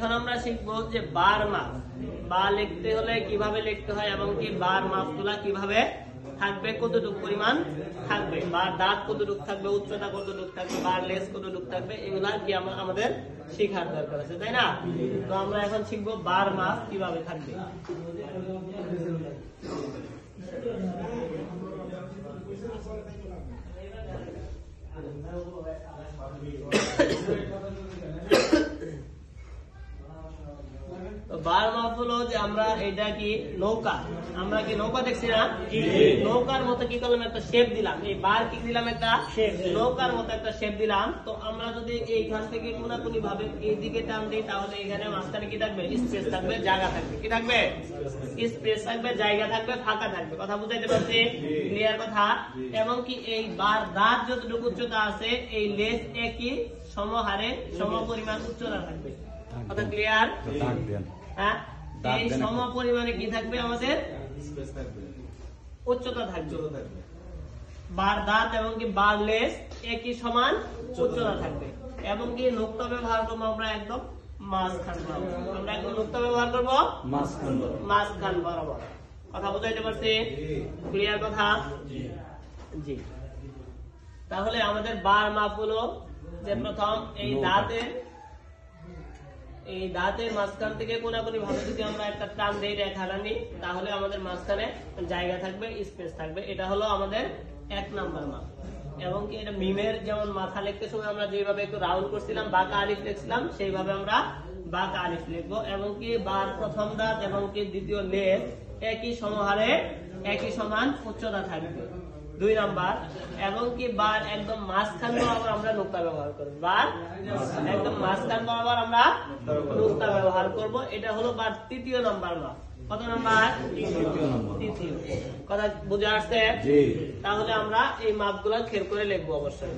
এখন আমরা শিখবো যে বার মাপ বা লিখতে হলে কিভাবে লিখতে হয় এবং কি বার মাপগুলা কিভাবে থাকবে, কতটুকু পরিমাণ থাকবে, বার দাঁত কতটুকু থাকবে, উচ্চতা কতটুকু থাকবে, বার লেস কতটুকু থাকবে, এগুলা কি আমাদের শেখার দরকার আছে, তাই না? তো আমরা এখন শিখবো বার মাপ কিভাবে থাকবে। বার মাপ হলো যে আমরা এটা কি নৌকা, আমরা কি নৌকা দেখছি না, নৌকার মতো কি করলাম, একটা শেপ দিলাম, এই বার কি দিলাম, একটা নৌকার মতো একটা শেপ দিলাম। তো আমরা যদি এইখান থেকে কোনাকুনি ভাবে এইদিকে টান দিই তাহলে এখানে মাঝখানে কি থাকবে, স্পেস থাকবে, জায়গা থাকবে, কি থাকবে, স্পেস থাকবে, জায়গা থাকবে, ফাঁকা থাকবে। কথা বুঝাইতে পারছি? ক্লিয়ার কথা? এবং কি এই বার দাঁত যতটুকু উচ্চতা আছে এই লেস একই সমহারে সমপরিমাণ উচ্চতা থাকবে। কথা ক্লিয়ার? হ্যাঁ, এই সম পরিমাণে কি থাকবে, আমাদের উচ্চতা থাকবে। বার দাঁত এবং কি বার লেস একই সমান উচ্চতা থাকবে। এবং কি নুক্তা ব্যবহার করবো আমরা একদম মাঝখান বরাবর, আমরা একদম নুক্তা ব্যবহার করবো মাঝখান বরাবর। কথা বুঝাইতে পারছি? ক্লিয়ার কথা? জি। তাহলে আমাদের বার মাপ হলো যে প্রথম এই দাঁতের মাঝখান থেকে কোনাকুনি ভাবে যদি আমরা একটা টান দেই, রেখা টানি, তাহলে আমাদের মাঝখানে জায়গা থাকবে, স্পেস থাকবে। এটা হলো আমাদের 1 নাম্বার মাপ। এবং কি এটা মিমের যেমন মাথা লিখতে সময় আমরা যেভাবে একটু রাউন্ড করছিলাম, বাঁকা আলিফ লিখছিলাম, সেইভাবে আমরা বাঁকা আলিফ লিখবো। এবং কি বার প্রথম দাঁত এবং কি দ্বিতীয় লেস একই সমহারে একই সমান উচ্চতা থাকবে। 2 নাম্বার। এবং কি বার একদম মাঝখান বরাবর আমরা নুক্তা ব্যবহার করব, বার একদম মাঝখান বরাবর আমরা নুক্তা ব্যবহার করব। এটা হলো বার 3য় নাম্বার মাপ। কত নাম্বার? 3য়। কথা বুঝে আসছে? তাহলে আমরা এই মাপগুলো খেয়াল করে লিখবো অবশ্যই।